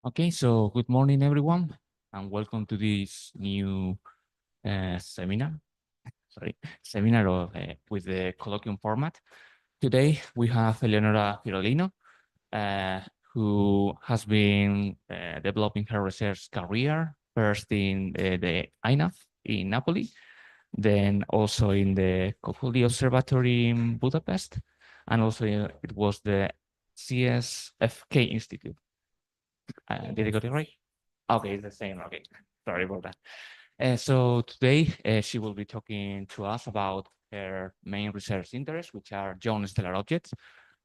Okay, so good morning, everyone, and welcome to this new seminar. Seminar with the colloquium format. Today we have Eleonora Fiorellino, who has been developing her research career first in the INAF in Napoli, then also in the Kokuli Observatory in Budapest, and also it was the CSFK Institute. Did I get it right? Okay, it's the same. Okay, sorry about that. So today she will be talking to us about her main research interests, which are young stellar objects,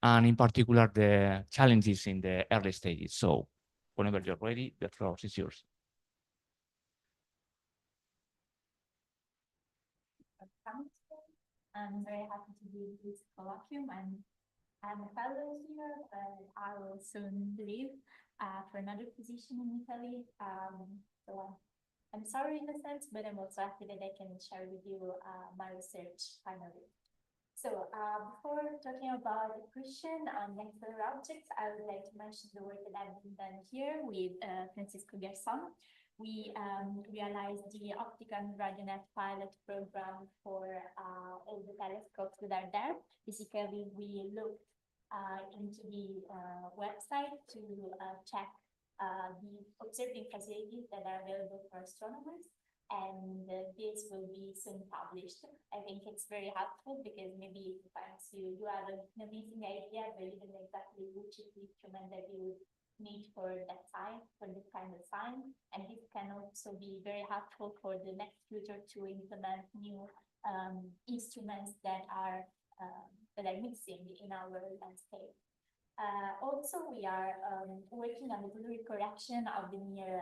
and in particular the challenges in the early stages. So whenever you're ready, the floor is yours. I'm very happy to be with this colloquium, and I'm a fellow here, but I will soon leave for another position in Italy. So I'm sorry in a sense, but I'm also happy that I can share with you my research finally. So before talking about accretion and stellar objects, I would like to mention the work that I've been done here with Francisco Garçon. We realized the optical and radionet pilot program for all the telescopes that are there. Basically, we looked into the website to check the observing facilities that are available for astronomers. And this will be soon published. I think it's very helpful because maybe sometimes you have an amazing idea, but you don't know exactly which instrument that you would need for that time, for this kind of sign. And this can also be very helpful for the next future to implement new instruments that are missing in our landscape. Also, we are working on the telluric correction of the near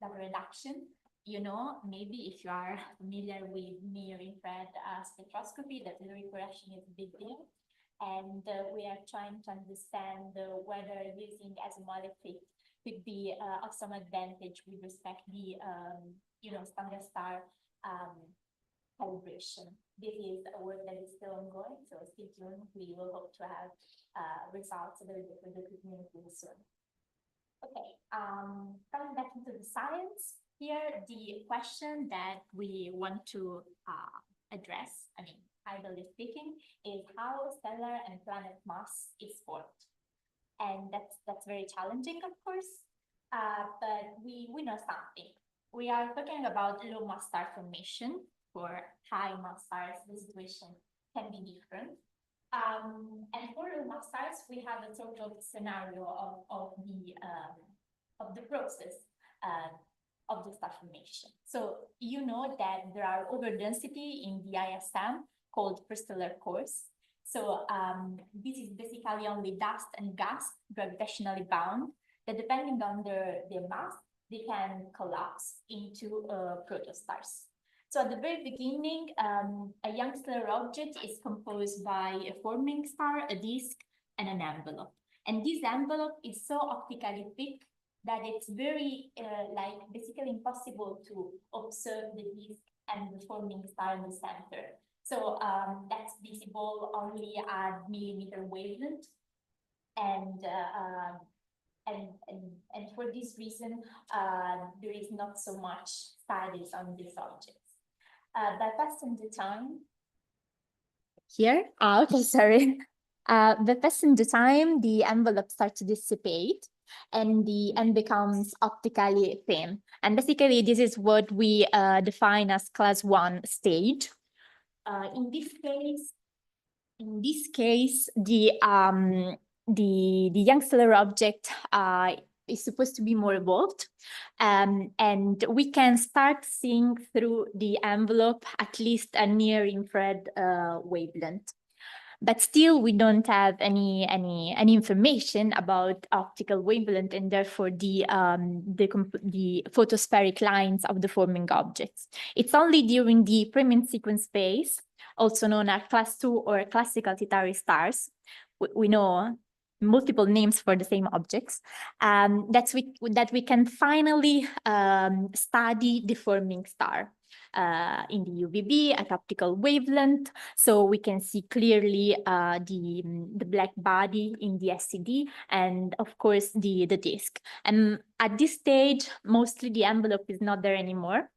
reduction. You know, maybe if you are familiar with near-infrared spectroscopy, the telluric correction is a big deal. And we are trying to understand whether using azimuthal could be of some advantage with respect to the, standard star calibration. This is a work that is still ongoing, so stay tuned. We will hope to have results available for the community soon. Okay, coming back into the science. Here, the question that we want to address, ideally speaking, is how stellar and planet mass is formed. And that's very challenging, of course, but we know something. We are talking about low mass star formation. For high mass stars, the situation can be different. And for low mass stars, we have a sort of scenario of the process of the star formation. So you know that there are overdensity in the ISM called prestellar cores. So this is basically only dust and gas gravitationally bound that depending on their mass, they can collapse into protostars. So at the very beginning, a young stellar object is composed by a forming star, a disk, and an envelope. And this envelope is so optically thick that it's very, basically impossible to observe the disk and the forming star in the center. So that's visible only at millimeter wavelength. And for this reason, there is not so much studies on these objects. But passing the time. Here? Okay, sorry. But passing the time, the envelope starts to dissipate and becomes optically thin. And basically, this is what we define as class 1 stage. In this case, the young stellar object is supposed to be more evolved, and we can start seeing through the envelope at least a near-infrared wavelength. But still, we don't have any information about optical wavelength and therefore the photospheric lines of the forming objects. It's only during the premium sequence phase, also known as class 2 or classical T-Tauri stars. We know multiple names for the same objects, that we can finally study the forming star. in the UVB at optical wavelength. So we can see clearly the black body in the SCD and of course the disk. And at this stage, mostly the envelope is not there anymore.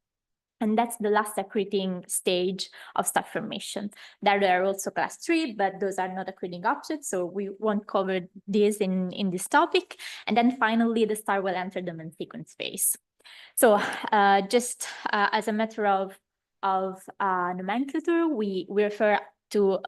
And that's the last accreting stage of star formation. There are also class 3, but those are not accreting objects, so we won't cover this in this topic. And then finally, the star will enter the main sequence phase. So just as a matter of nomenclature, we refer to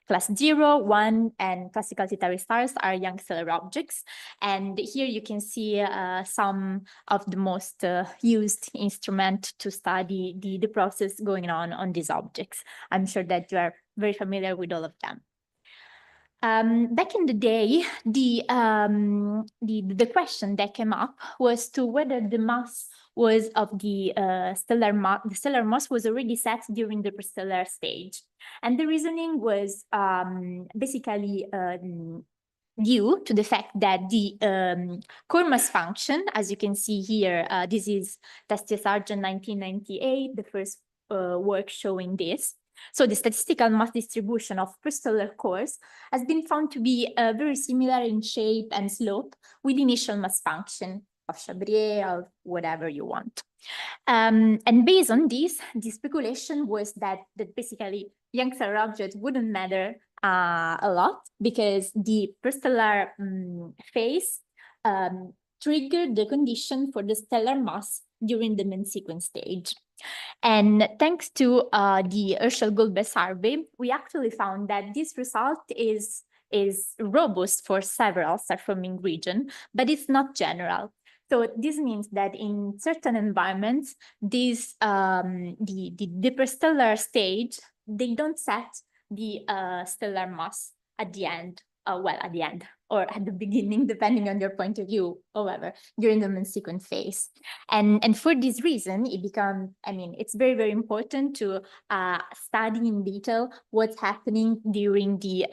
class 0, 1, and classical T-Tauri stars are young stellar objects. And here you can see some of the most used instrument to study the process going on these objects. I'm sure that you are very familiar with all of them. Back in the day, the question that came up was to whether the mass was of the stellar mass was already set during the prestellar stage. And the reasoning was basically due to the fact that the core mass function, as you can see here, this is Testia Sargent 1998, the first work showing this. So the statistical mass distribution of prestellar cores has been found to be very similar in shape and slope with initial mass function of Chabrier or whatever you want. And based on this, the speculation was that basically young stellar objects wouldn't matter a lot because the prestellar phase triggered the condition for the stellar mass during the main sequence stage. And thanks to the Herschel-Goldberg survey, we actually found that this result is robust for several star-forming regions, but it's not general. So this means that in certain environments, these the prestellar stage, they don't set the stellar mass at the end. Well, at the end or at the beginning, depending on your point of view, however, during the main sequence phase. And for this reason, it becomes, I mean, it's very, very important to study in detail what's happening during the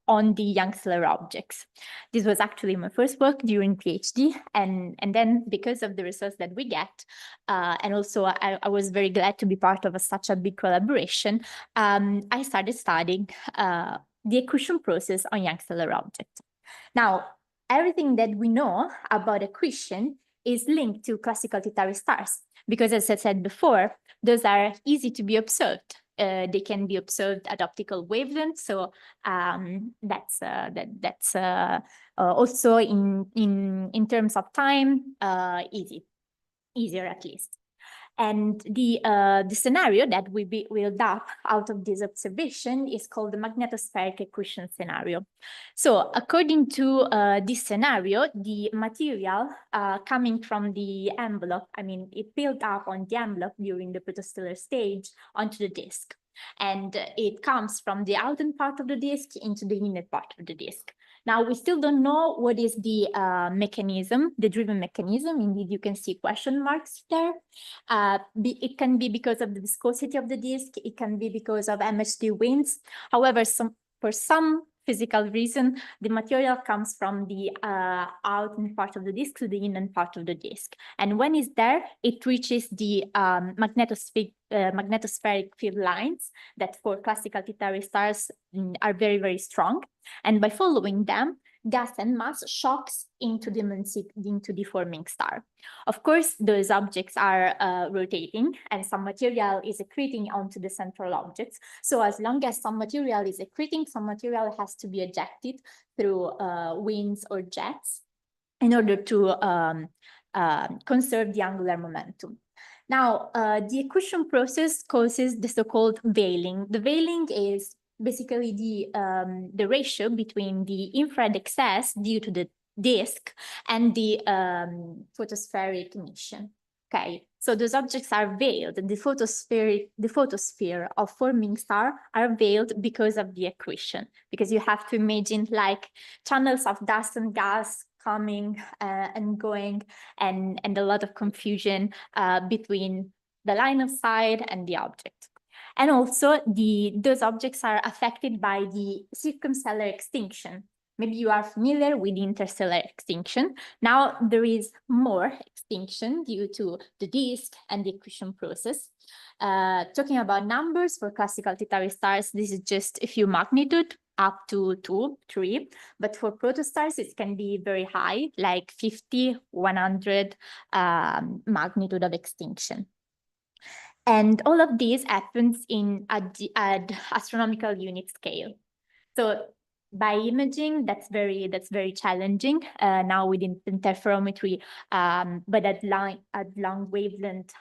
on the young stellar objects. This was actually my first work during PhD. And then because of the results that we get, and also I was very glad to be part of such a big collaboration, I started studying the accretion process on young stellar objects. Now, everything that we know about accretion is linked to classical T-Tauri stars, because as I said before, those are easy to be observed. They can be observed at optical wavelengths, so that's also in terms of time easier at least. And the scenario that we build up out of this observation is called the magnetospheric accretion scenario. So according to this scenario, the material coming from the envelope, I mean, it built up on the envelope during the protostellar stage onto the disk. And it comes from the outer part of the disk into the inner part of the disk. Now, we still don't know what is the mechanism, the driven mechanism. Indeed, you can see question marks there. It can be because of the viscosity of the disk. It can be because of MHD winds. However, for some physical reason, the material comes from the outer part of the disk to the inner part of the disk. And when it's there, it reaches the magnetospheric field lines that for classical T-Tauri stars are very, very strong. And by following them, gas and mass shocks into the forming star. Of course, those objects are rotating and some material is accreting onto the central objects. So as long as some material is accreting, some material has to be ejected through winds or jets in order to conserve the angular momentum. Now, the accretion process causes the so-called veiling. The veiling is basically the ratio between the infrared excess due to the disk and the photospheric emission. Okay, so those objects are veiled. The photosphere of forming star are veiled because of the accretion, because you have to imagine like channels of dust and gas coming and going, and a lot of confusion between the line of sight and the object. And also those objects are affected by the circumstellar extinction, maybe you are familiar with interstellar extinction. Now there is more extinction due to the disk and the accretion process. Talking about numbers for classical T-tauri stars, this is just a few magnitude, up to 2, 3. But for protostars, it can be very high, like 50, 100 magnitude of extinction. And all of this happens in at astronomical unit scale. So by imaging, that's very challenging now with interferometry, but at long wavelength,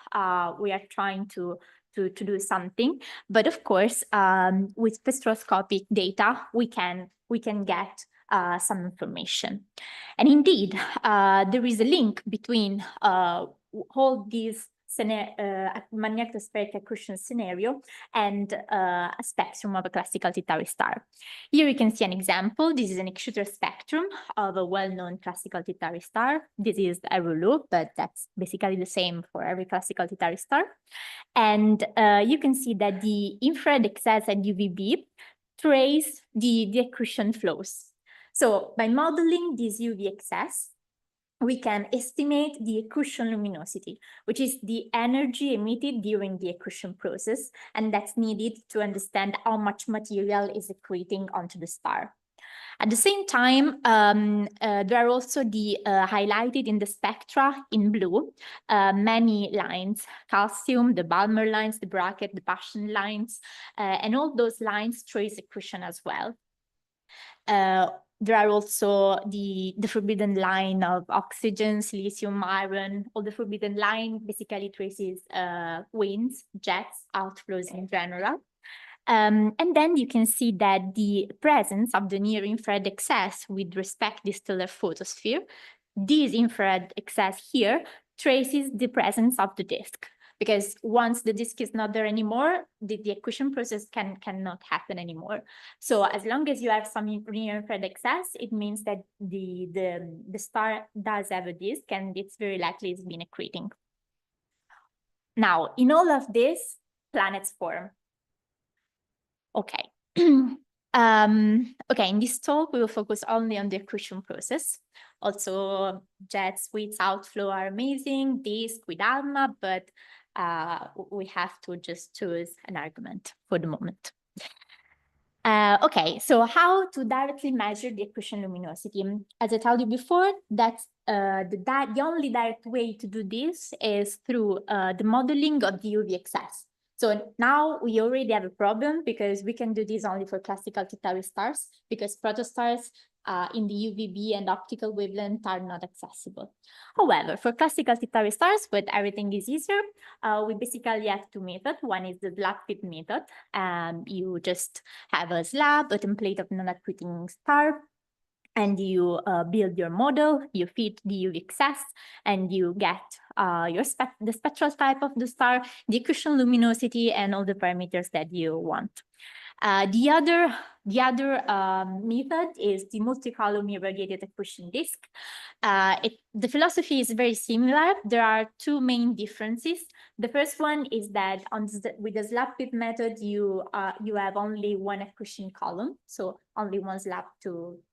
we are trying to do something. But of course, with spectroscopic data, we can get some information. And indeed, there is a link between all these magnetospheric accretion scenario and a spectrum of a classical T-tauri star. Here you can see an example. This is an exutter spectrum of a well-known classical T-tauri star. This is a rouleau, but that's basically the same for every classical T-tauri star. And you can see that the infrared excess and UVB trace the accretion flows. So by modeling this UV excess, we can estimate the accretion luminosity, which is the energy emitted during the accretion process, and that's needed to understand how much material is accreting onto the star. At the same time, there are also the highlighted in the spectra in blue, many lines, calcium, the Balmer lines, the bracket, the Paschen lines, and all those lines trace accretion as well. There are also the forbidden line of oxygen, silicium, iron. All the forbidden line basically traces winds, jets, outflows in general. And then you can see that the presence of the near infrared excess with respect to the stellar photosphere, this infrared excess here traces the presence of the disk. Because once the disk is not there anymore, the accretion process cannot happen anymore. So as long as you have some near infrared excess, it means that the star does have a disk, and it's very likely it's been accreting. Now, in all of this, planets form. Okay. Okay, in this talk, we will focus only on the accretion process. Also, jets with outflow are amazing, disk with ALMA, but we have to just choose an argument for the moment. Okay, so how to directly measure the accretion luminosity? As I told you before, that's the only direct way to do this is through the modeling of the UV excess. So now we already have a problem because we can do this only for classical T-tauri stars, because protostars in the UVB and optical wavelength are not accessible. However, for classical T-tauri stars, but everything is easier, we basically have two methods. One is the slab fit method. You just have a slab, a template of non-accreting star, and you build your model, you fit the UV excess, and you get the spectral type of the star, the accretion luminosity, and all the parameters that you want. The other method is the multi-column irradiated accretion disk. The philosophy is very similar. There are two main differences. The first one is that with the slab fit method, you have only one accretion column, so only one slab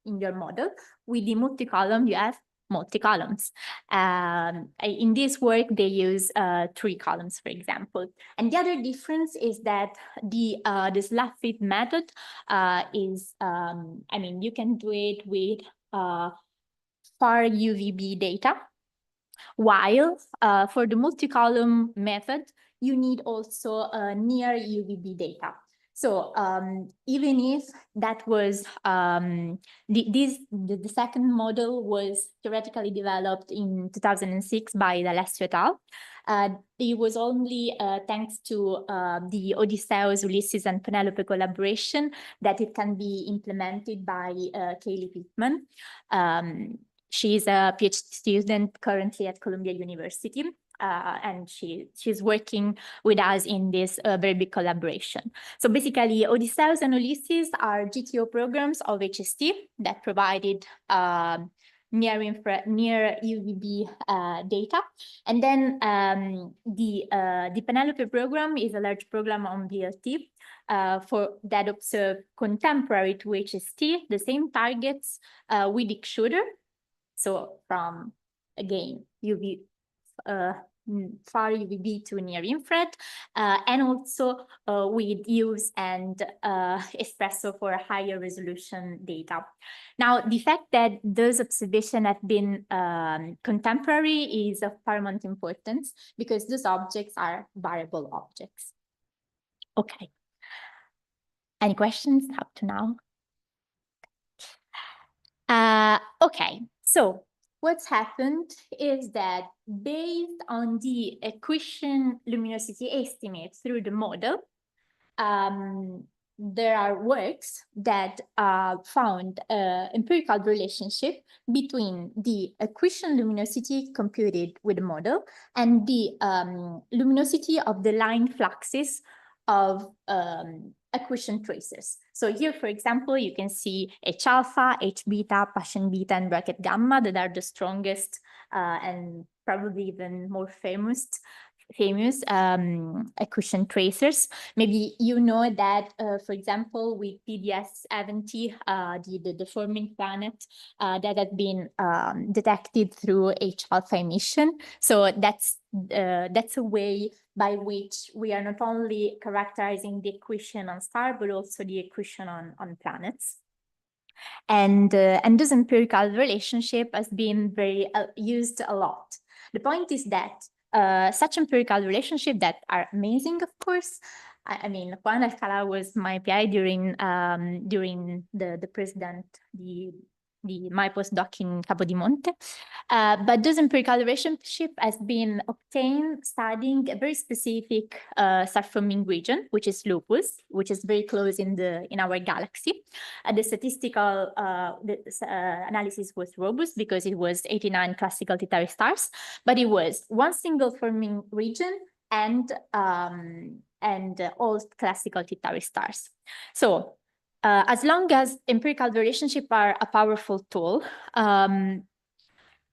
in your model. With the multi-column, you have multi-columns. In this work, they use 3 columns, for example. And the other difference is that the slab fit method is, I mean, you can do it with far UVB data, while for the multi-column method, you need also near UVB data. So even if that was, the second model was theoretically developed in 2006 by D'Alessio et al. It was only thanks to the Odysseus, Ulysses, and Penelope collaboration that it can be implemented by Kaylee Pittman. She's a PhD student currently at Columbia University. And she's working with us in this very big collaboration. So basically, Odysseus and Ulysses are GTO programs of HST that provided near UVB data. And then the Penelope program is a large program on VLT that observe contemporary to HST, the same targets with extruder. So from, again, UV far UVB to near infrared, and also with use and espresso for higher resolution data. Now, the fact that those observations have been contemporary is of paramount importance because those objects are variable objects. Okay. Any questions up to now? Okay, so what's happened is that based on the accretion luminosity estimate through the model, there are works that found an empirical relationship between the accretion luminosity computed with the model and the luminosity of the line fluxes of accretion traces. So here, for example, you can see H alpha, H beta, Paschen beta, and bracket gamma that are the strongest and probably even more famous accretion tracers. Maybe you know that, for example, with PDS 70, the forming planet that had been detected through H alpha emission. So that's a way by which we are not only characterizing the accretion on stars, but also the accretion on planets. And this empirical relationship has been very used a lot. The point is that such empirical relationships that are amazing, of course. I mean, Juan Alcala was my PI during the president, my postdoc in Capodimonte. But this empirical relationship has been obtained studying a very specific star-forming region, which is Lupus, which is very close in our galaxy. The statistical analysis was robust because it was 89 classical T-Tauri stars, but it was one single forming region and all classical T-Tauri stars. So as long as empirical relationships are a powerful tool,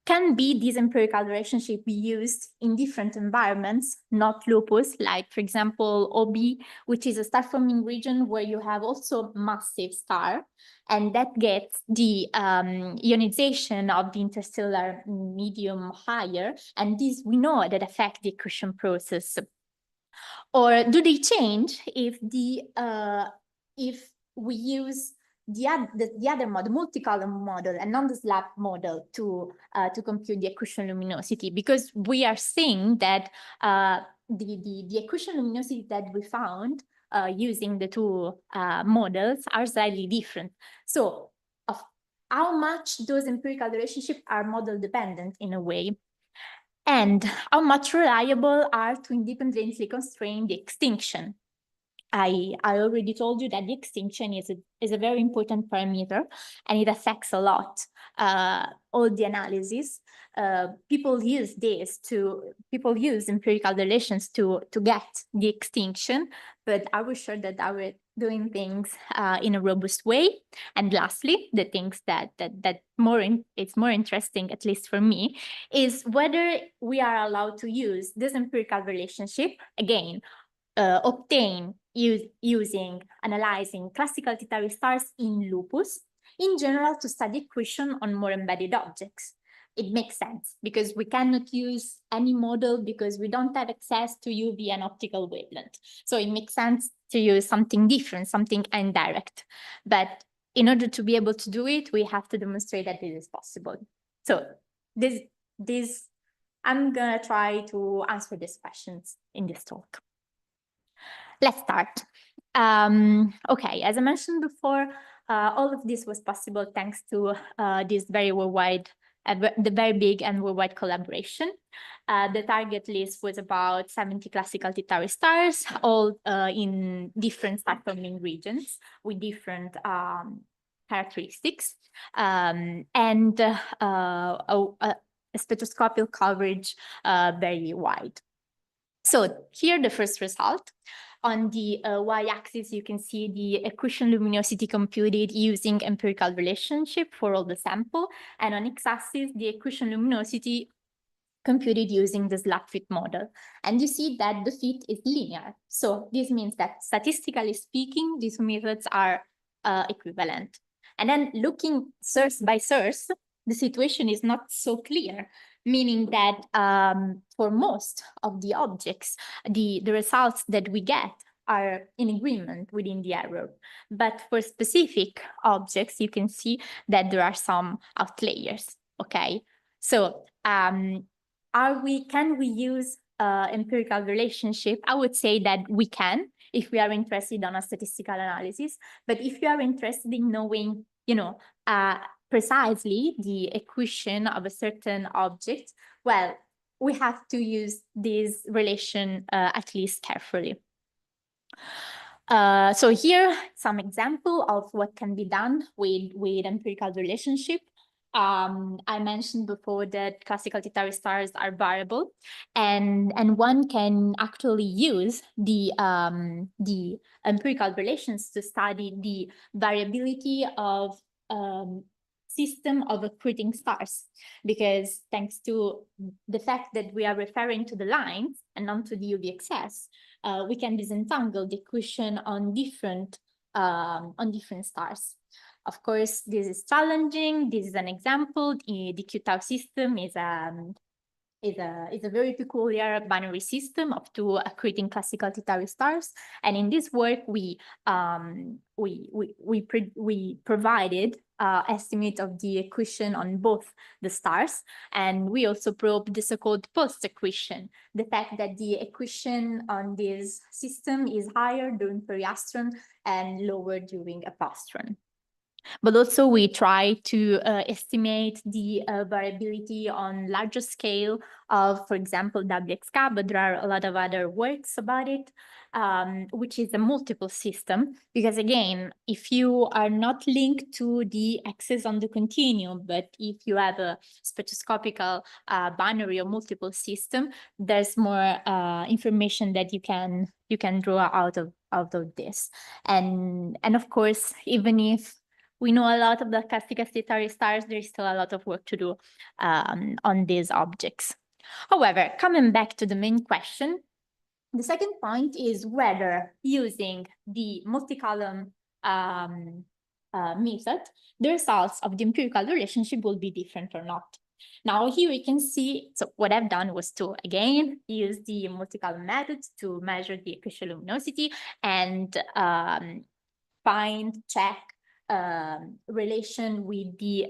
can be these empirical relationships be used in different environments, not Lupus, like, for example, OB, which is a star-forming region where you have also massive star, and that gets the ionization of the interstellar medium higher, and these we know that affect the accretion process. Or do they change if we use the other model, multi-column model, and non-slab model to compute the accretion luminosity? Because we are seeing that the accretion luminosity that we found using the two models are slightly different. So how much those empirical relationships are model dependent in a way, and how much reliable are to independently constrain the extinction. I already told you that the extinction is a very important parameter, and it affects a lot all the analysis. People use empirical relations to get the extinction, but I was sure that I was doing things in a robust way. And lastly, the things that it's more interesting, at least for me, is whether we are allowed to use this empirical relationship again. Obtain analyzing classical T-Tauri stars in Lupus, in general, to study accretion on more embedded objects. It makes sense because we cannot use any model because we don't have access to UV and optical wavelength. So it makes sense to use something different, something indirect. But in order to be able to do it, we have to demonstrate that it is possible. So I'm gonna try to answer these questions in this talk. Let's start. Okay, as I mentioned before, all of this was possible thanks to this very worldwide, the very big and worldwide collaboration. The target list was about 70 classical T-Tauri stars, all in different star-forming regions with different characteristics, and a spectroscopic coverage very wide. So here the first result. On the y-axis, you can see the accretion luminosity computed using empirical relationship for all the sample. And on x-axis, the accretion luminosity computed using the slab fit model. And you see that the fit is linear. So this means that statistically speaking, these methods are equivalent. And then looking source by source, the situation is not so clear, meaning that for most of the objects, the results that we get are in agreement within the error. But for specific objects, you can see that there are some outliers, okay? So can we use empirical relationship? I would say that we can, if we are interested on a statistical analysis. But if you are interested in knowing, precisely the equation of a certain object, well, we have to use this relation at least carefully. So here, some example of what can be done with empirical relationship. I mentioned before that classical T-tau stars are variable, and one can actually use the empirical relations to study the variability of system of accreting stars, because thanks to the fact that we are referring to the lines and not to the UV excess, we can disentangle the equation on different stars. Of course, this is challenging. This is an example. The Q-tau system is a very peculiar binary system of two accreting classical T-tau stars. And in this work, we provided estimate of the equation on both the stars, and we also probed the so-called post-accretion, the fact that the equation on this system is higher during periastron and lower during apastron. But also we try to estimate the variability on larger scale of, for example, WXK, but there are a lot of other works about it, which is a multiple system. Because again, if you are not linked to the axis on the continuum, but if you have a spectroscopical binary or multiple system, there's more information that you can draw out of this. And of course, even if we know a lot of the classical T-tau stars, there's still a lot of work to do on these objects. However, coming back to the main question, the second point is whether using the multi-column method, the results of the empirical relationship will be different or not. Now here we can see, so what I've done was to, again, use the multi-column method to measure the accretion luminosity and check relation with the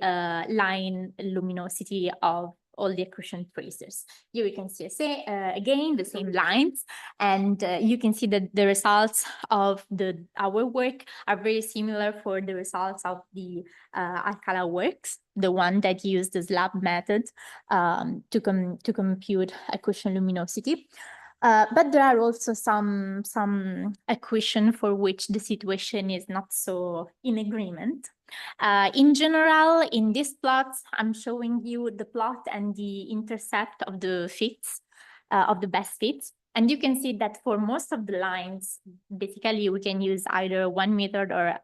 line luminosity of all the accretion tracers. Here we can see again the same lines, and you can see that the results of our work are very similar for the results of the Alcala works, the one that used the slab method to compute accretion luminosity. But there are also some equation for which the situation is not so in agreement. In general, in this plot, I'm showing you the plot and the intercept of the fits, of the best fits. And you can see that for most of the lines, basically we can use either one method or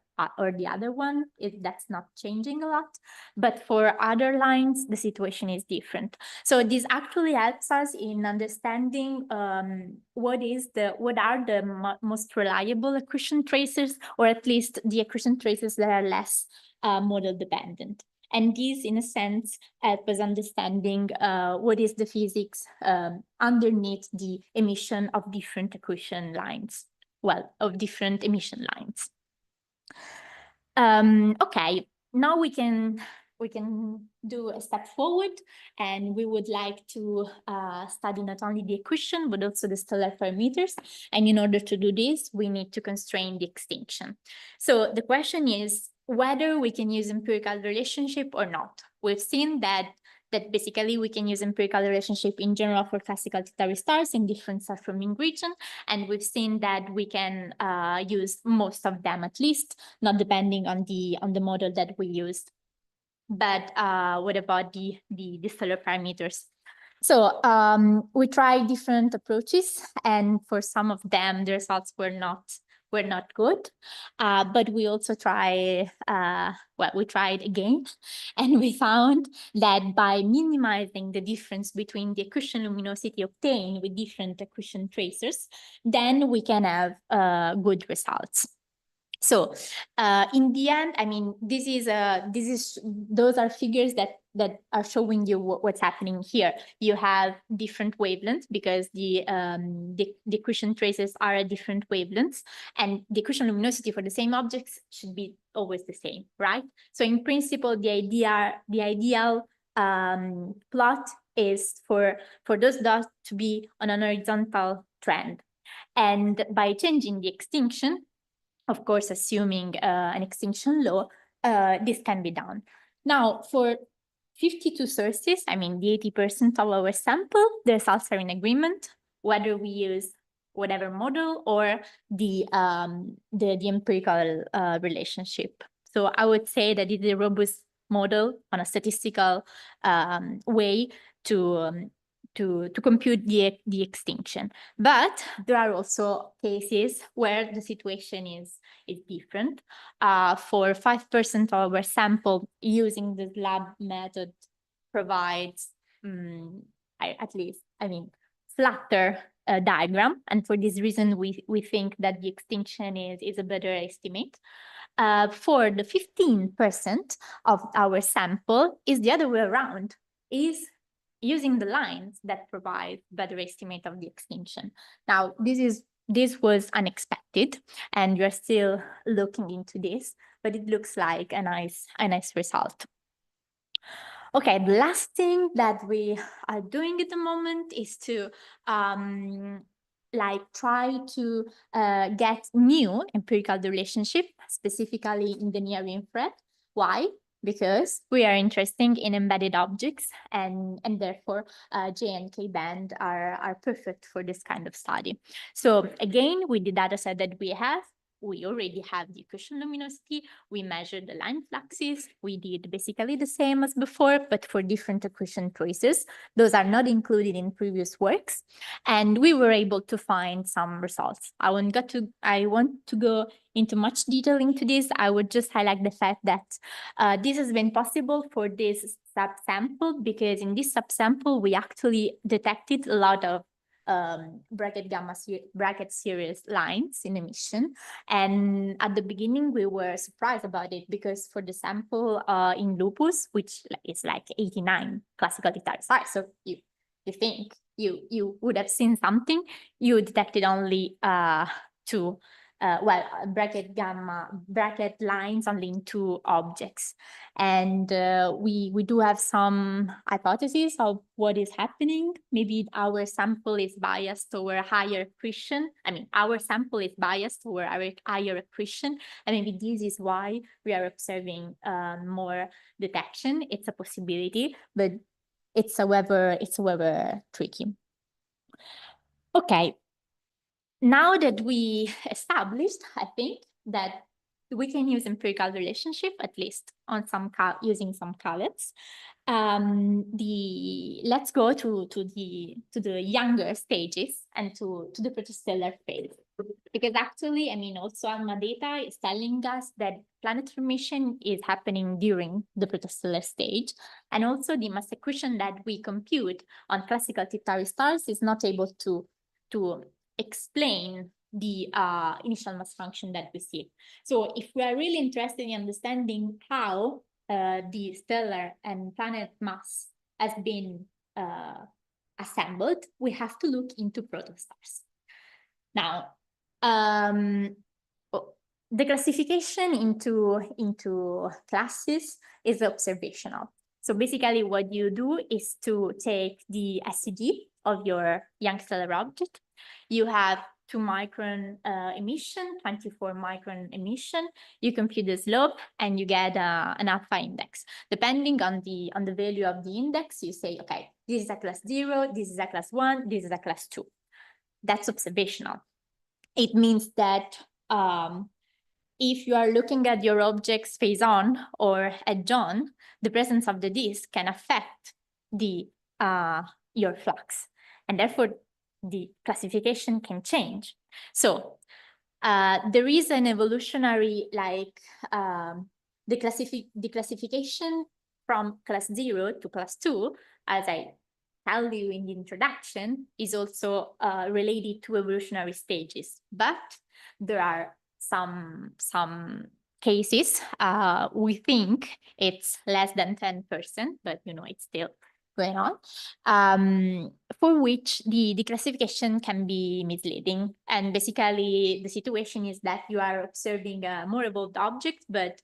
the other one, if that's not changing a lot. But for other lines, the situation is different. So this actually helps us in understanding what are the most reliable accretion tracers, or at least the accretion tracers that are less model dependent. And this, in a sense, help us understanding what is the physics underneath the emission of different accretion lines, of different emission lines. Okay, now we can do a step forward, and we would like to study not only the accretion, but also the stellar parameters. And in order to do this, we need to constrain the extinction. So the question is whether we can use empirical relationship or not. We've seen that basically we can use empirical relationship in general for classical T-tau stars in different star-forming region, and we've seen that we can use most of them at least, not depending on the model that we used. But what about the stellar parameters? So we tried different approaches, and for some of them, the results were not good. But we also we tried again, and we found that by minimizing the difference between the accretion luminosity obtained with different accretion tracers, then we can have good results. So in the end, I mean, those are figures that are showing you what's happening here. You have different wavelengths because the accretion traces are at different wavelengths, and the accretion luminosity for the same objects should be always the same, right? So in principle, the ideal plot is for those dots to be on an horizontal trend, and by changing the extinction, of course, assuming an extinction law, this can be done. Now, for 52 sources, I mean, the 80% of our sample, the results are in agreement, whether we use whatever model or the empirical relationship. So I would say that it is a robust model on a statistical way to compute the extinction. But there are also cases where the situation is different. For 5% of our sample, using the slab method provides flatter diagram. And for this reason, we think that the extinction is a better estimate. For the 15% of our sample is the other way around, is using the lines that provide better estimate of the extinction. Now, this was unexpected, and we're still looking into this, but it looks like a nice result. Okay, the last thing that we are doing at the moment is to try to get new empirical relationship, specifically in the near infrared. Why? Because we are interested in embedded objects, and therefore J and K band are perfect for this kind of study. So again, with the data set that we already have the accretion luminosity. We measured the line fluxes. We did basically the same as before, but for different accretion traces. Those are not included in previous works. And we were able to find some results. I want to go into much detail into this. I would just highlight the fact that this has been possible for this subsample, because in this subsample, we actually detected a lot of bracket series lines in emission. And at the beginning, we were surprised about it, because for the sample in lupus, which is like 89 classical guitar stars, so you think you would have seen something, you detected only two bracket lines only in two objects. And we do have some hypotheses of what is happening. Maybe our sample is biased toward higher accretion. I mean, our sample is biased toward our higher accretion, and maybe this is why we are observing more detection. It's a possibility, but it's however tricky. Okay. Now that we established, I think, that we can use empirical relationship, at least on using some caveats. Let's go to the younger stages and to the protostellar phase, because actually, I mean, also ALMA data is telling us that planetary emission is happening during the protostellar stage, and also the mass accretion that we compute on classical T-Tauri stars is not able to explain the initial mass function that we see. So if we are really interested in understanding how the stellar and planet mass has been assembled, we have to look into protostars. Now, the classification into classes is observational. So basically what you do is to take the SCD of your young stellar object. You have 2 micron emission, 24 micron emission. You compute the slope and you get an alpha index. Depending on the value of the index, you say, okay, this is a class 0, this is a class 1, this is a class 2. That's observational. It means that if you are looking at your objects phase on or edge on, the presence of the disk can affect the your flux. And therefore, the classification can change. So there is an evolutionary, like, the classification from class 0 to class 2, as I tell you in the introduction, is also related to evolutionary stages. But there are some cases, we think it's less than 10%, but it's still going on, for which the classification can be misleading. And basically, the situation is that you are observing a more evolved object, but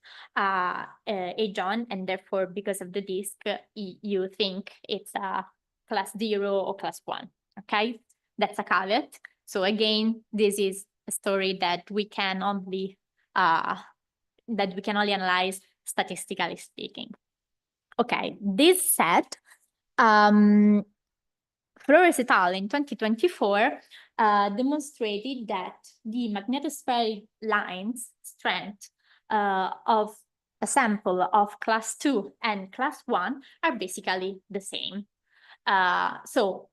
age on, and therefore, because of the disk, you think it's a class 0 or class 1, okay? That's a caveat. So again, this is a story that we can only analyze statistically speaking. Okay, this said, Flores et al. In 2024 demonstrated that the magnetospheric lines strength of a sample of class 2 and class 1 are basically the same. So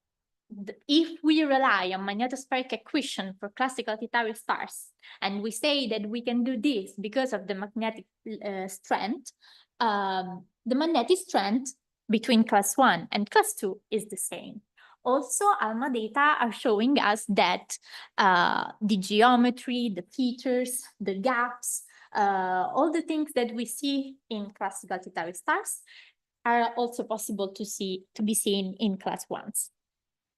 if we rely on magnetospheric accretion for classical planetary stars, and we say that we can do this because of the magnetic strength, the magnetic strength between class 1 and class 2 is the same. Also, ALMA data are showing us that the geometry, the features, the gaps, all the things that we see in classical planetary stars are also possible to be seen in class 1s.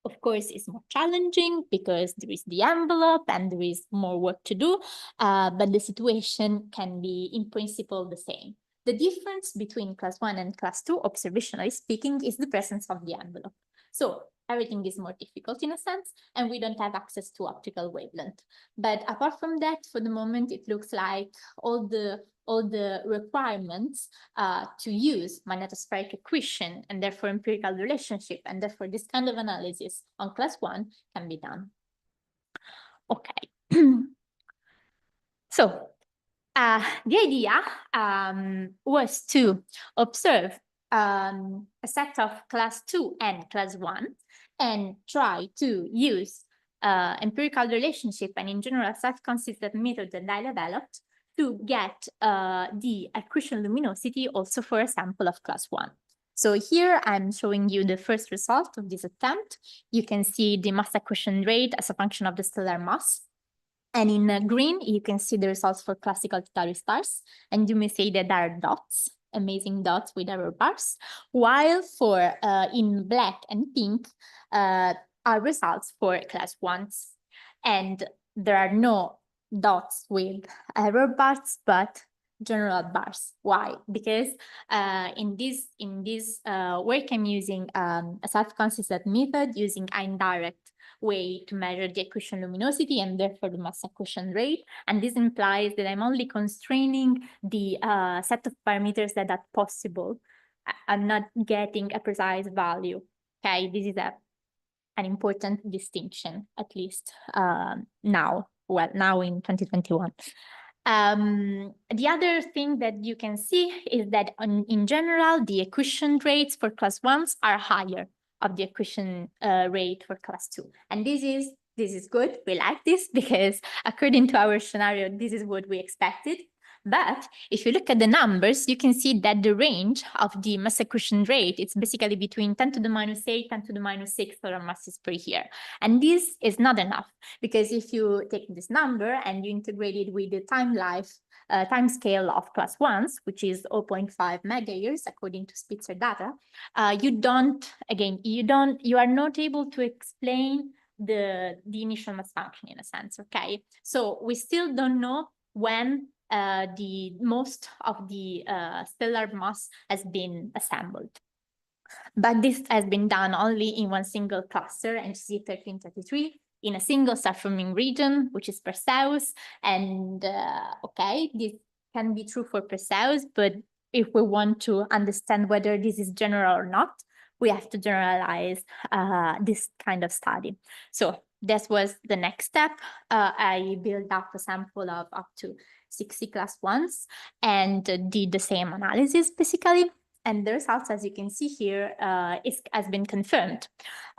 Of course, it's more challenging because there is the envelope and there is more work to do, but the situation can be, in principle, the same. The difference between class 1 and class 2, observationally speaking, is the presence of the envelope. So everything is more difficult in a sense, and we don't have access to optical wavelength. But apart from that, for the moment, it looks like all the requirements to use magnetospheric accretion and therefore empirical relationship and therefore this kind of analysis on class 1 can be done. Okay. So the idea was to observe a set of class 2 and class 1 and try to use empirical relationship and in general self-consistent method that I developed to get the accretion luminosity also for a sample of class 1. So here I'm showing you the first result of this attempt. You can see the mass accretion rate as a function of the stellar mass. And in green, you can see the results for classical planetary stars. And you may say that there are dots, amazing dots with error bars, while for in black and pink are results for class 1s. And there are no dots with error bars, but general bars. Why? Because in this work, I'm using a self-consistent method using indirect way to measure the accretion luminosity and therefore the mass accretion rate. And this implies that I'm only constraining the set of parameters that are possible. I'm not getting a precise value. Okay, this is an important distinction, at least now in 2021. The other thing that you can see is that in general, the accretion rates for class 1s are higher of the accretion rate for class 2. And this is good. We like this because according to our scenario, this is what we expected. But if you look at the numbers, you can see that the range of the mass accretion rate, it's basically between 10 to the -8, 10 to the -6 solar masses per year. And this is not enough because if you take this number and you integrate it with the time scale of class 1s, which is 0.5 megayears according to Spitzer data, you are not able to explain the initial mass function in a sense, okay? So we still don't know when the most of the stellar mass has been assembled. But this has been done only in one single cluster, NGC 1333, in a single star-forming region, which is Perseus. And okay, this can be true for Perseus, but if we want to understand whether this is general or not, we have to generalize this kind of study. So this was the next step. I built up a sample of up to 60 class 1s and did the same analysis basically. And the results, as you can see here, has been confirmed.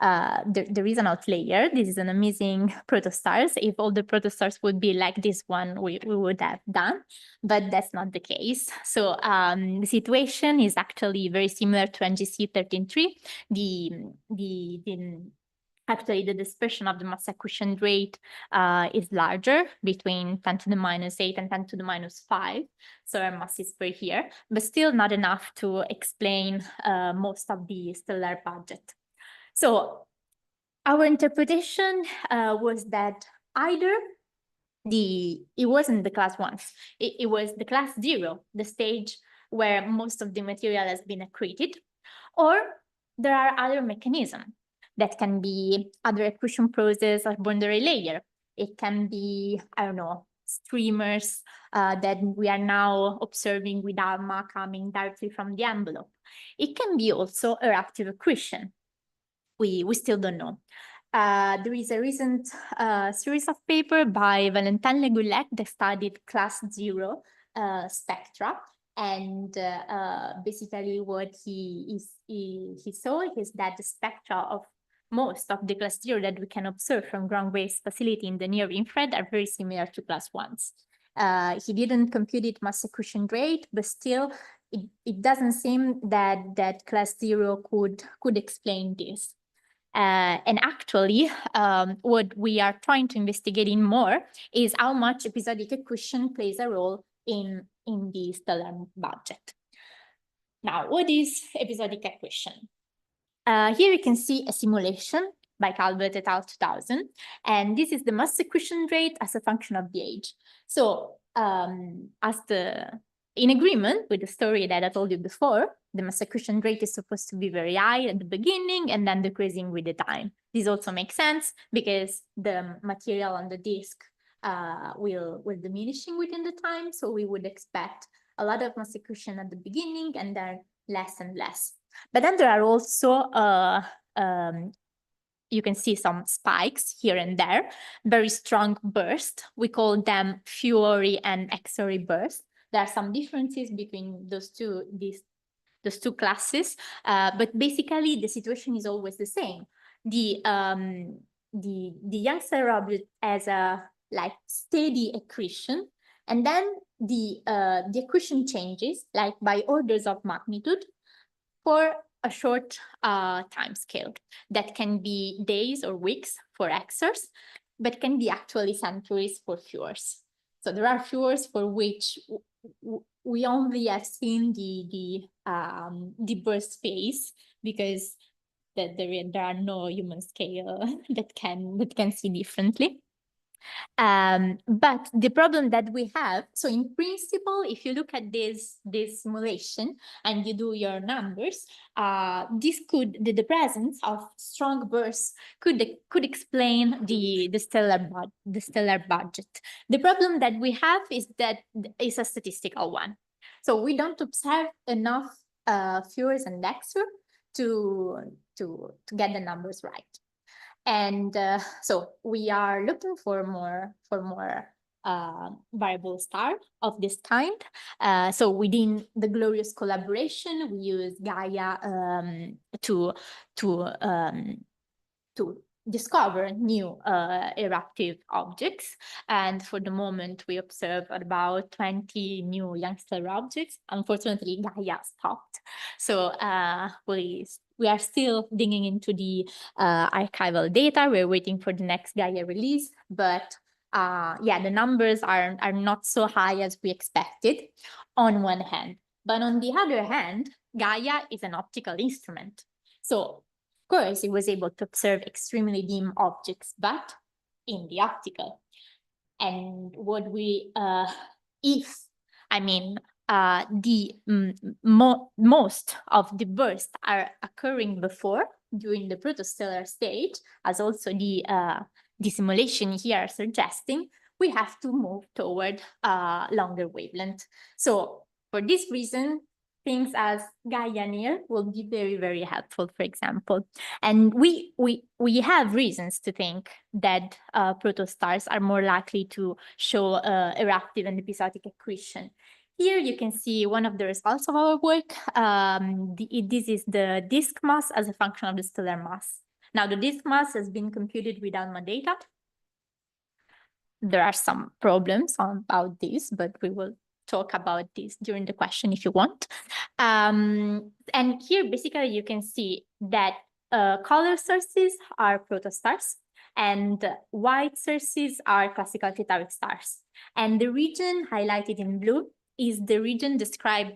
There is an outlier. This is an amazing protostars. If all the protostars would be like this one, we would have done, but that's not the case. So the situation is actually very similar to NGC 13.3. Actually, the dispersion of the mass accretion rate is larger, between 10 to the minus 8 and 10 to the minus 5 solar masses per year, but still not enough to explain most of the stellar budget. So our interpretation was that either it wasn't the class 1, it was the class 0, the stage where most of the material has been accreted, or there are other mechanisms. That can be other accretion process or boundary layer. It can be, I don't know, streamers that we are now observing with ALMA coming directly from the envelope. It can be also eruptive accretion. We still don't know. There is a recent series of paper by Valentin Legoulet that studied class 0 spectra. And basically what he saw is that the spectra of most of the class 0 that we can observe from ground-based facility in the near infrared are very similar to class 1s. He didn't compute it mass accretion rate, but still it doesn't seem that class 0 could explain this. And actually, what we are trying to investigate in more is how much episodic accretion plays a role in the stellar budget. Now, what is episodic accretion? Here you can see a simulation by Calvert et al. 2000, and this is the mass accretion rate as a function of the age. So in agreement with the story that I told you before, the mass accretion rate is supposed to be very high at the beginning and then decreasing with the time. This also makes sense because the material on the disk will diminishing within the time. So we would expect a lot of mass accretion at the beginning and then less and less. But then there are also, you can see some spikes here and there, very strong bursts. We call them Fiori and Exori bursts. There are some differences between those two classes, but basically the situation is always the same. The young stellar object has a like steady accretion, and then the accretion changes like by orders of magnitude for a short time scale. That can be days or weeks for XRs, but can be actually centuries for Fiors. So there are Fiors for which we only have seen the burst phase because there are no human scale that can see differently. But the problem that we have, so in principle, if you look at this simulation and you do your numbers, the presence of strong bursts could explain the stellar budget. The problem that we have is that it's a statistical one. So we don't observe enough Fiors and Dexter to get the numbers right. And so we are looking for more variable star of this kind. So within the glorious collaboration, we use Gaia to discover new eruptive objects. And for the moment, we observe about 20 new young stellar objects. Unfortunately, Gaia stopped. So we are still digging into the archival data. We're waiting for the next Gaia release, but yeah, the numbers are not so high as we expected on one hand. But on the other hand, Gaia is an optical instrument. So of course, it was able to observe extremely dim objects, but in the optical. And what we, most of the bursts are occurring before, during the protostellar stage, as also the simulation here are suggesting, we have to move toward longer wavelength. So for this reason, things as Gaia near will be very, very helpful, for example. And we have reasons to think that protostars are more likely to show eruptive and episodic accretion. Here you can see one of the results of our work. This is the disk mass as a function of the stellar mass. Now the disk mass has been computed with ALMA data. There are some problems about this, but we will talk about this during the question if you want. And here basically you can see that color sources are protostars and white sources are classical tetheric stars. And the region highlighted in blue is the region described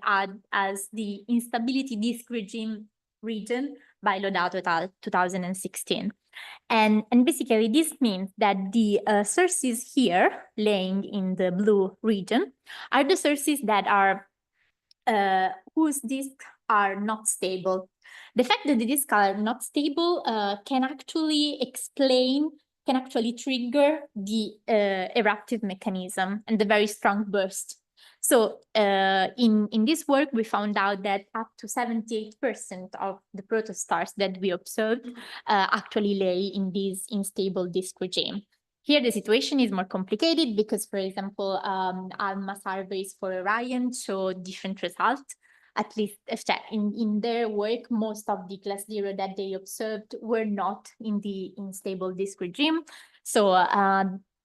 as the instability disk regime region by Lodato et al. 2016. And basically this means that the sources here laying in the blue region are the sources that are whose disks are not stable. The fact that the disks are not stable can actually trigger the eruptive mechanism and the very strong burst. So in this work, we found out that up to 78% of the protostars that we observed actually lay in this unstable disk regime. Here, the situation is more complicated because, for example, ALMA surveys for Orion show different results. At least in their work, most of the class 0 that they observed were not in the unstable disk regime. So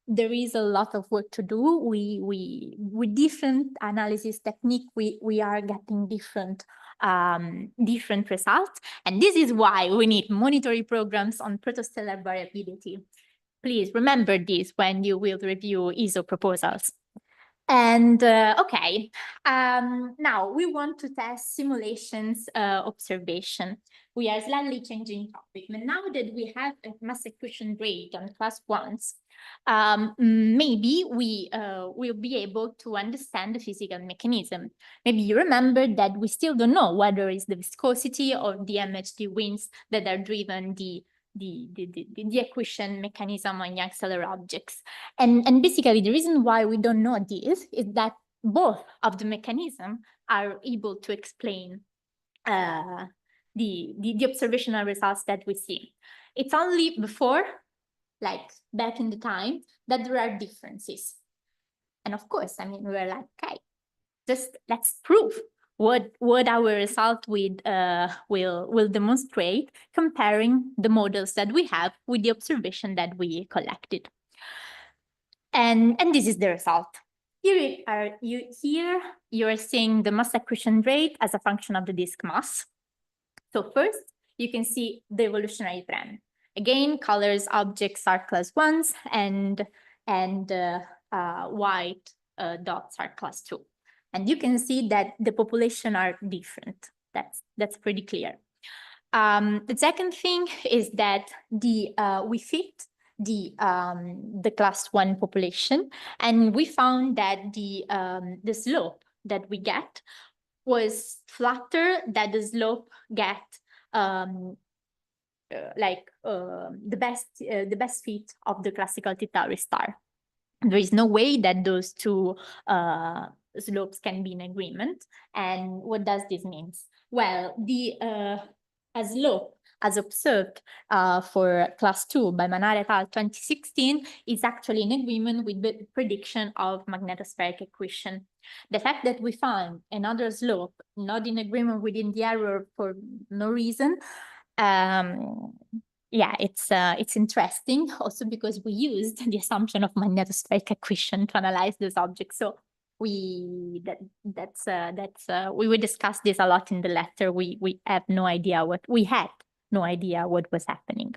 there is a lot of work to do. With different analysis technique, we are getting different results. And this is why we need monitoring programs on protostellar variability. Please remember this when you will review ESO proposals. And okay, now we want to test simulations observation. We are slightly changing topic, but now that we have a mass accretion rate on class 1s, maybe we will be able to understand the physical mechanism. Maybe you remember that we still don't know whether it's the viscosity or the MHD winds that are driven the accretion mechanism on young stellar objects. And basically the reason why we don't know this is that both of the mechanisms are able to explain the observational results that we see. It's only before, like back in the time, that there are differences. And of course, I mean, we're like, okay, just let's prove what our result will demonstrate, comparing the models that we have with the observation that we collected. And this is the result. Here you are seeing the mass accretion rate as a function of the disk mass. So first, you can see the evolutionary trend. Again, colors objects are class 1s and white dots are class 2. And you can see that the population are different. That's pretty clear. The second thing is that we fit the class 1 population, and we found that the slope that we get was flatter than the slope get the best fit of the classical Tetheric star. There is no way that those two slopes can be in agreement. And what does this mean? Well, a slope as observed for class 2 by Manara et al. 2016 is actually in agreement with the prediction of magnetospheric accretion. The fact that we found another slope not in agreement within the error for no reason, yeah, it's interesting also because we used the assumption of magnetospheric accretion to analyze those objects. So we will discuss this a lot in the letter. We had no idea what was happening.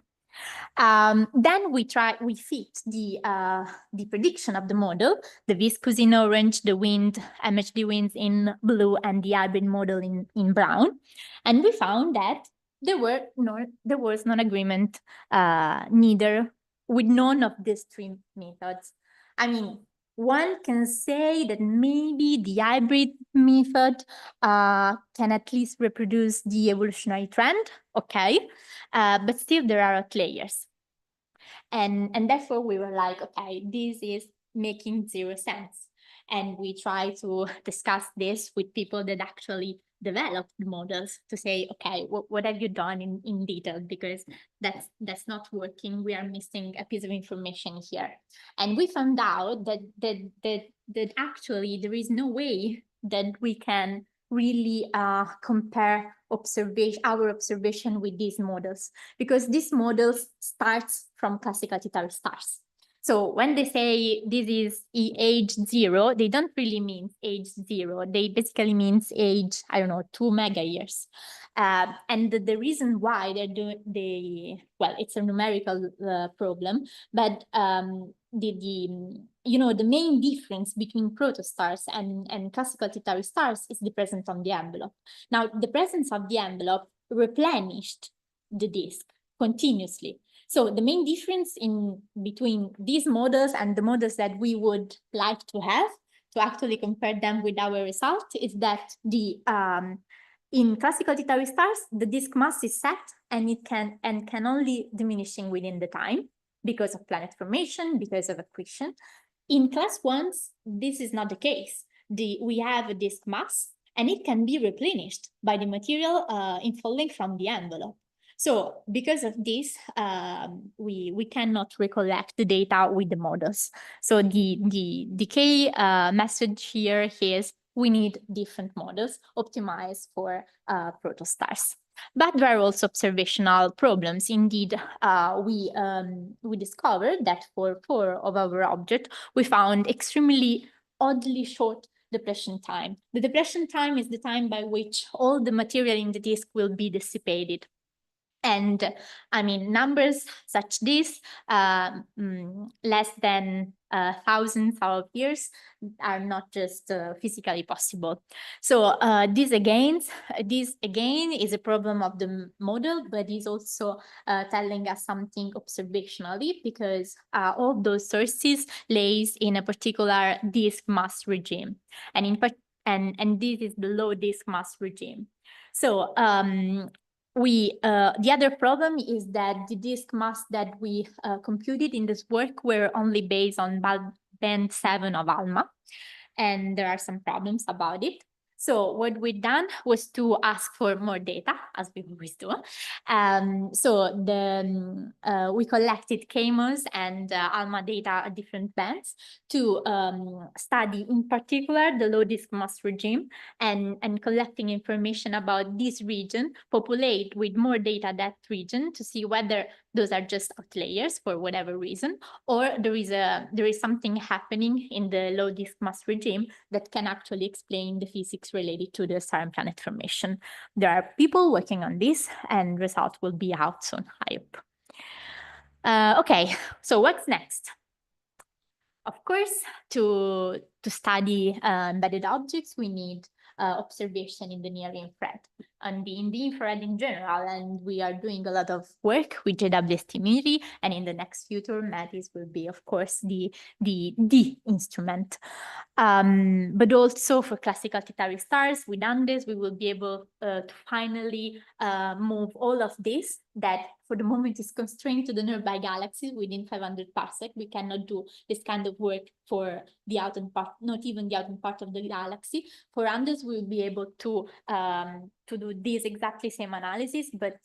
Then we fit the prediction of the model, the viscous in orange, the wind, MHD winds in blue, and the hybrid model in brown. And we found that there was non-agreement neither with none of these three methods. I mean, one can say that maybe the hybrid method can at least reproduce the evolutionary trend, okay, but still there are outliers. And therefore we were like, okay, this is making zero sense. And we try to discuss this with people that actually developed the models to say, okay, what have you done in detail? Because that's not working. We are missing a piece of information here. And we found out that actually there is no way that we can really compare our observation with these models, because these models starts from classical T-tauri stars. So when they say this is age 0, they don't really mean age 0. They basically means age, I don't know, 2 mega years. And the reason why they're doing well, it's a numerical problem, but the main difference between protostars and classical T-tauri stars is the presence of the envelope. Now, the presence of the envelope replenished the disk continuously. So the main difference between these models and the models that we would like to have to actually compare them with our result is that in classical T-tauri stars, the disk mass is set and it can only diminishing within the time because of planet formation, because of accretion. In class 1s, this is not the case. We have a disk mass and it can be replenished by the material infalling from the envelope. So because of this, we cannot recollect the data with the models. So the key message here is we need different models optimized for protostars. But there are also observational problems. Indeed, we discovered that for 4 of our objects, we found extremely oddly short depletion time. The depletion time is the time by which all the material in the disk will be dissipated. And I mean, numbers such this, less than thousands of years, are not just physically possible. So this again is a problem of the model, but is also telling us something observationally, because all those sources lays in a particular disk mass regime, and this is the low disk mass regime. So the other problem is that the disk mass that we computed in this work were only based on band 7 of ALMA, and there are some problems about it. So what we've done was to ask for more data, as we always do. We collected KMOS and ALMA data at different bands to study, in particular, the low disk mass regime, and collecting information about this region, populate with more data that region to see whether those are just outliers for whatever reason, or there is something happening in the low disk mass regime that can actually explain the physics related to the star and planet formation. There are people working on this, and results will be out soon, I hope. Okay, so what's next? Of course, to study embedded objects, we need observation in the near infrared and in the infrared in general. And we are doing a lot of work with JWST, and in the next future, MATIS will be, of course, the instrument. But also for classical T-tauri stars, with Andes, we will be able to finally move all of this that for the moment is constrained to the nearby galaxies within 500 parsec. We cannot do this kind of work for the outer part, not even the outer part of the galaxy. For Andes, we will be able to do this exactly same analysis, but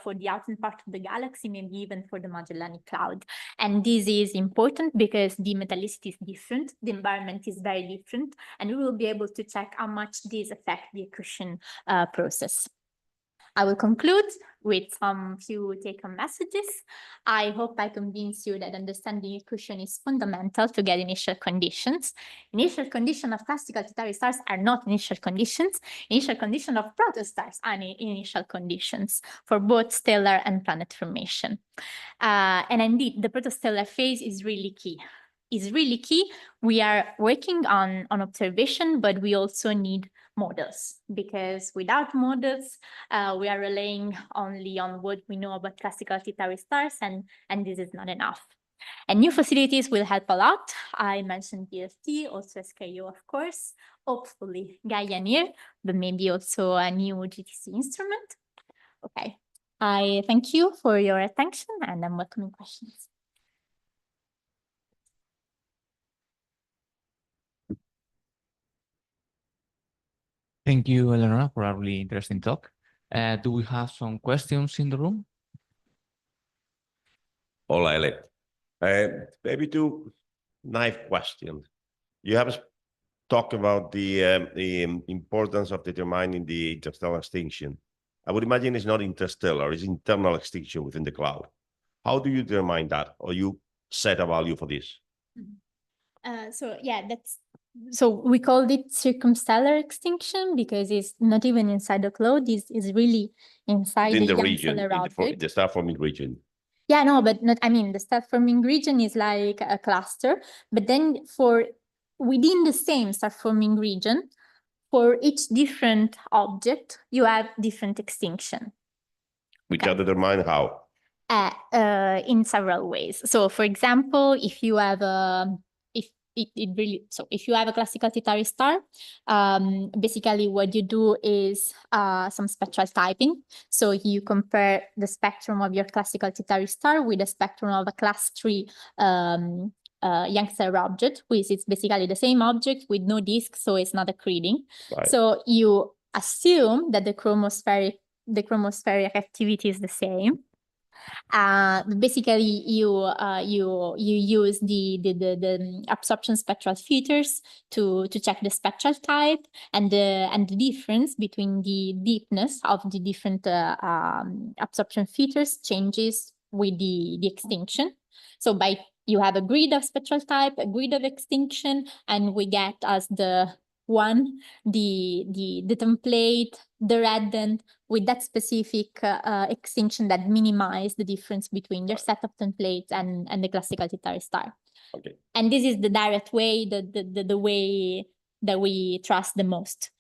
for the outer part of the galaxy, maybe even for the Magellanic Cloud. And this is important because the metallicity is different, the environment is very different, and we will be able to check how much this affects the accretion process. I will conclude with some few take-home messages. I hope I convince you that understanding accretion is fundamental to get initial conditions. Initial conditions of classical T-tauri stars are not initial conditions. Initial conditions of protostars are initial conditions for both stellar and planet formation. And indeed, the protostellar phase is really key. Is really key. We are working on observation, but we also need models, because without models, we are relying only on what we know about classical T-tauri stars, and this is not enough. And new facilities will help a lot. I mentioned DST, also SKU, of course, hopefully Gaia Near, but maybe also a new GTC instrument. Okay, I thank you for your attention, and I'm welcoming questions. Thank you, Eleonora, for a really interesting talk. Do we have some questions in the room? Hola, Ele. Maybe two naive questions. You have talk about the importance of determining the interstellar extinction. I would imagine it's not interstellar, it's internal extinction within the cloud. How do you determine that, or you set a value for this? So yeah, so we called it circumstellar extinction because it's not even inside the cloud, it's really inside Within the the young region, stellar object. the star-forming region. Yeah, no, but not, I mean, the star-forming region is like a cluster, but then within the same star-forming region, for each different object, you have different extinction. Which are determined how? In several ways. So for example, if you have if you have a classical T-Tauri star, basically what you do is some spectral typing. So you compare the spectrum of your classical T-Tauri star with the spectrum of a class 3 young stellar object, which is basically the same object with no disk, so it's not accreting. Right. So you assume that the chromospheric activity is the same. Basically, you use the absorption spectral filters to check the spectral type and the difference between the deepness of the different absorption filters changes with the extinction. So you have a grid of spectral type, a grid of extinction, and we get as the template, the redden, with that specific extinction that minimize the difference between their set of templates and the classical T-Tauri star. Okay. And this is the direct way, the way that we trust the most.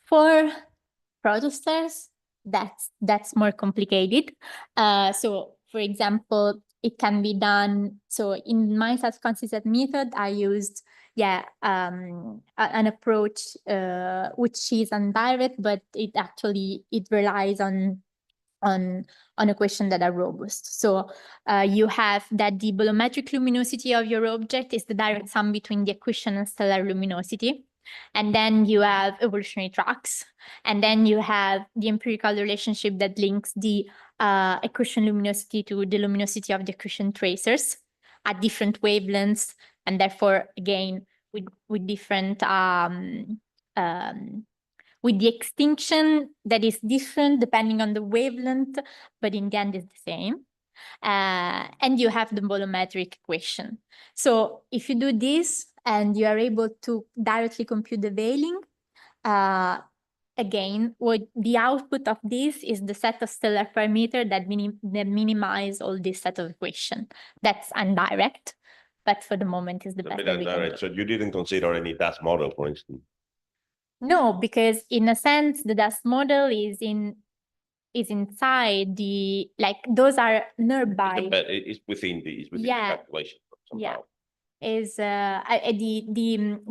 For protostars, that's more complicated. So for example, it can be done. So in my self-consistent method, I used an approach which is indirect, but it relies on equations that are robust. So you have that the bolometric luminosity of your object is the direct sum between the accretion and stellar luminosity. And then you have evolutionary tracks. And then you have the empirical relationship that links the accretion luminosity to the luminosity of the accretion tracers at different wavelengths. And therefore, again, with different, with the extinction that is different depending on the wavelength, but in the end it's the same. And you have the bolometric equation. So if you do this and you are able to directly compute the veiling, again, what the output of this is the set of stellar parameters that minimize all this set of equation. That's indirect, but for the moment is the best that we can do. So you didn't consider any dust model, for instance? No, because in a sense, the dust model is inside the, like, those are nearby. It's within the calculation somehow. Yeah. Is the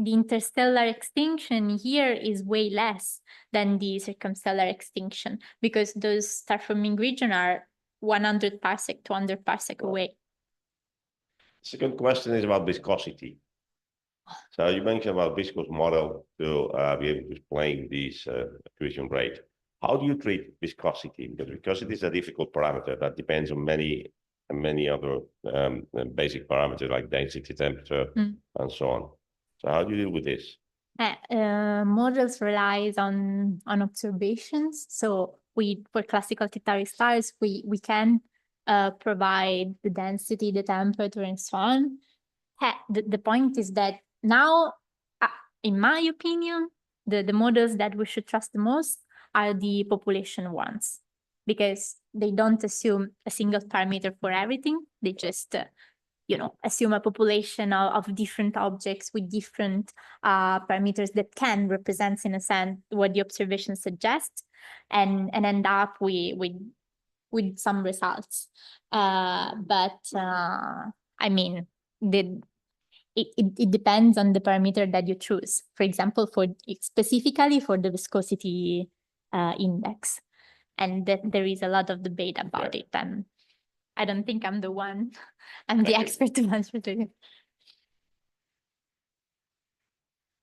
interstellar extinction here is way less than the circumstellar extinction because those star-forming regions are 100 parsec, 200 parsec away. Second question is about viscosity. So you mentioned about viscous model to be able to explain this accretion rate. How do you treat viscosity? Because viscosity is a difficult parameter that depends on many other basic parameters like density, temperature, and so on. So how do you deal with this? Models relies on observations. So for classical T-Tauri stars, we can provide the density, the temperature, and so on. The point is that now, in my opinion, the models that we should trust the most are the population ones, because they don't assume a single parameter for everything. They just, assume a population of different objects with different parameters that can represent, in a sense, what the observation suggests, and end up with some results. But I mean, it depends on the parameter that you choose. For example, specifically for the viscosity index. And that there is a lot of debate about it. And I don't think I'm the one. I'm the expert to answer to you.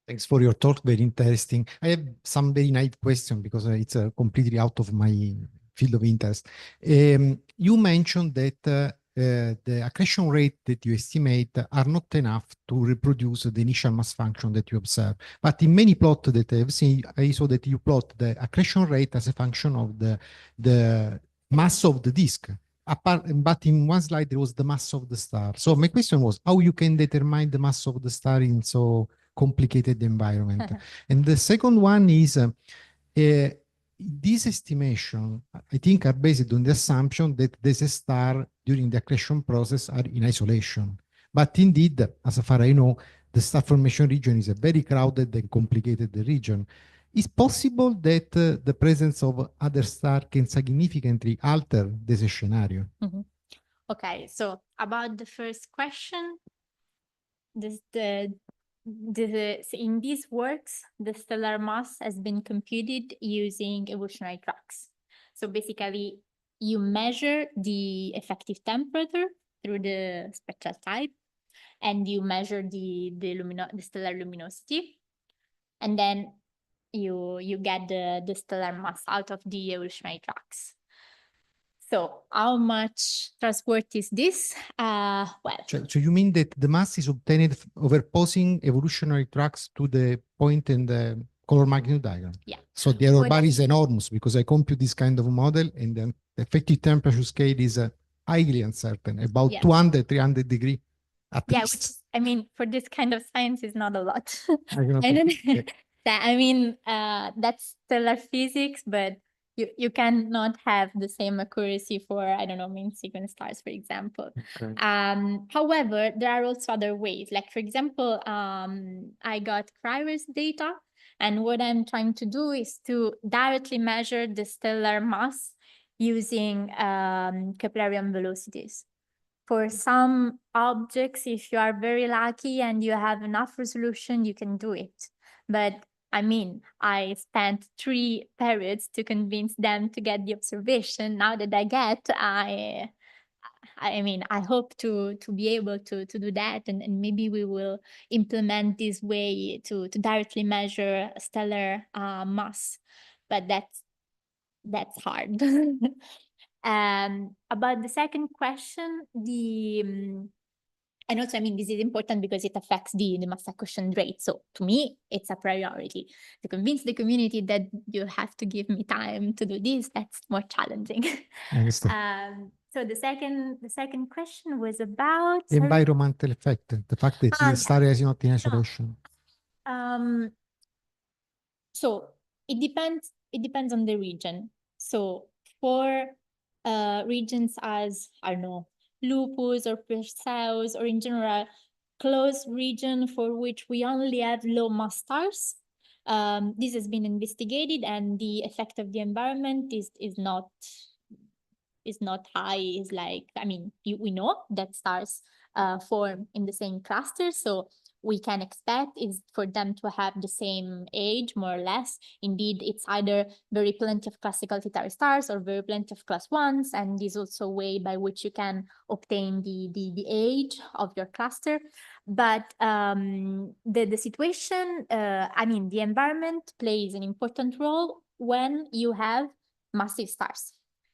Thanks for your talk, very interesting. I have some very naive question because it's completely out of my field of interest. You mentioned that the accretion rate that you estimate are not enough to reproduce the initial mass function that you observe. But in many plots that I have seen, I saw that you plot the accretion rate as a function of the mass of the disk. But in one slide, there was the mass of the star. So my question was how you can determine the mass of the star in so complicated environment. And the second one is these estimation, I think, are based on the assumption that there's a star during the accretion process are in isolation. But indeed, as far as I know, the star formation region is a very crowded and complicated region. Is possible that the presence of other stars can significantly alter this scenario? Okay, so about the first question, in these works, the stellar mass has been computed using evolutionary tracks. So basically, you measure the effective temperature through the spectral type, and you measure the stellar luminosity, and then you get the stellar mass out of the evolutionary tracks. So how much trustworthy is this? So you mean that the mass is obtained over posing evolutionary tracks to the point in the color magnitude diagram? Yeah. So the error bar is enormous because I compute this kind of model and the effective temperature scale is highly uncertain, about 200, 300 degrees at least. Which, I mean, for this kind of science is not a lot. That's stellar physics, but you cannot have the same accuracy for, I don't know, main sequence stars, for example. Okay. However, there are also other ways. Like, for example, I got Crier's data, and what I'm trying to do is to directly measure the stellar mass using Keplerian velocities. For some objects, if you are very lucky and you have enough resolution, you can do it. But I mean, I spent 3 periods to convince them to get the observation. Now that I get, I hope to be able to do that, and maybe we will implement this way to directly measure stellar mass. But that's hard. About the second question, and also, I mean, this is important because it affects the mass accretion rate. So to me, it's a priority. To convince the community that you have to give me time to do this, that's more challenging. I understand. So the second question was about the environmental effect, the fact that the star is not in isolation. So it depends on the region. So for regions as, I don't know, lupus or Perseus, or in general, close region for which we only have low mass stars, this has been investigated, and the effect of the environment is not high. Is like, I mean, we know that stars form in the same cluster, so we can expect is for them to have the same age, more or less. Indeed, it's either very plenty of classical T-Tauri stars or very plenty of class 1s, and this is also a way by which you can obtain the age of your cluster. But the situation, I mean, the environment plays an important role when you have massive stars,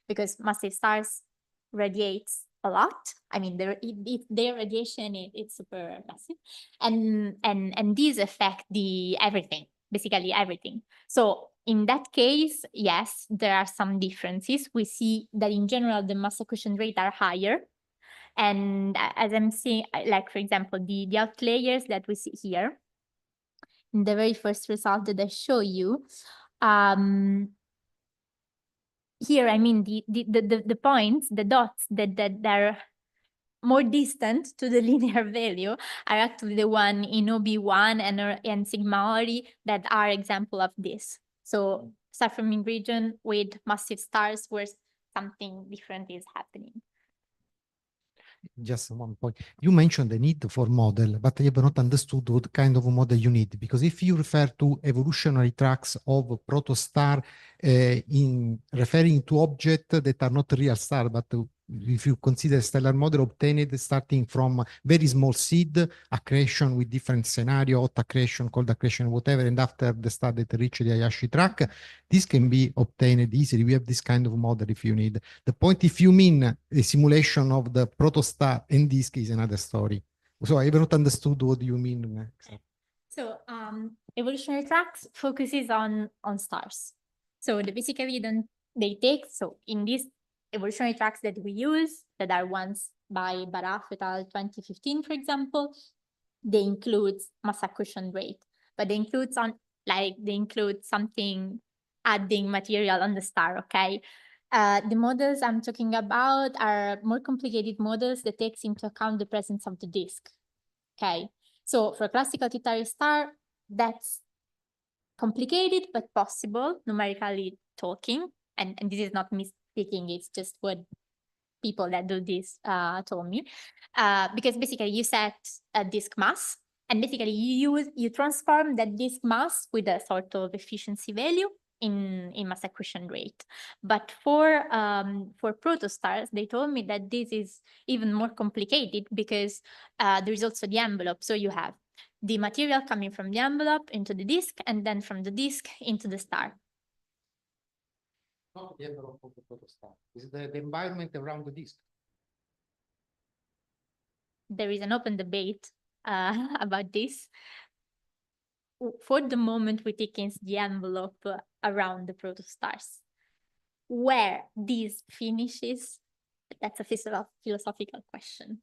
because massive stars radiates a lot. I mean, their radiation it's super massive, and these affect basically everything. So in that case, yes, there are some differences. We see that in general the mass accretion rate are higher, and as I'm seeing, like for example, the outliers that we see here in the very first result that I show you. Here, I mean, the points, the dots that are more distant to the linear value are actually the one in OB1 and Sigma Ori that are example of this. So star forming region with massive stars where something different is happening. Just one point. You mentioned the need for model, but I have not understood what kind of a model you need. Because if you refer to evolutionary tracks of protostar in referring to objects that are not real stars, but if you consider stellar model obtained starting from very small seed accretion with different scenario, hot accretion, cold accretion, whatever, and after the star that reach the IAC track, this can be obtained easily. We have this kind of model if you need. The point, if you mean a simulation of the protostar and disk, is another story. So I have not understood what you mean. So evolutionary tracks focuses on stars. So basically they take, so in these evolutionary tracks that we use, that are ones by Baraf et al. 2015, for example, they include mass accretion rate, but they include something adding material on the star, okay? The models I'm talking about are more complicated models that takes into account the presence of the disk, okay? So for classical T-Tauri star, that's complicated but possible, numerically talking. And this is not me speaking, it's just what people that do this told me. Because basically you set a disk mass, and basically you transform that disk mass with a sort of efficiency value in mass accretion rate. But for protostars, they told me that this is even more complicated because there is also the envelope. So you have the material coming from the envelope into the disk, and then from the disk into the star. Not the envelope of the protostar. Is the environment around the disk. There is an open debate about this. For the moment, we take in the envelope around the protostars. Where this finishes, that's a philosophical question,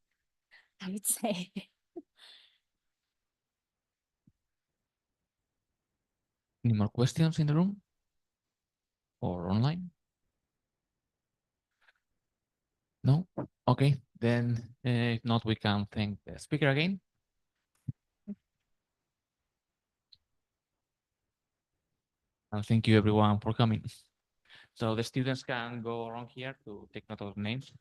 I would say. Any more questions in the room or online? No? Okay, then if not, we can thank the speaker again. And thank you everyone for coming. So the students can go around here to take note of names.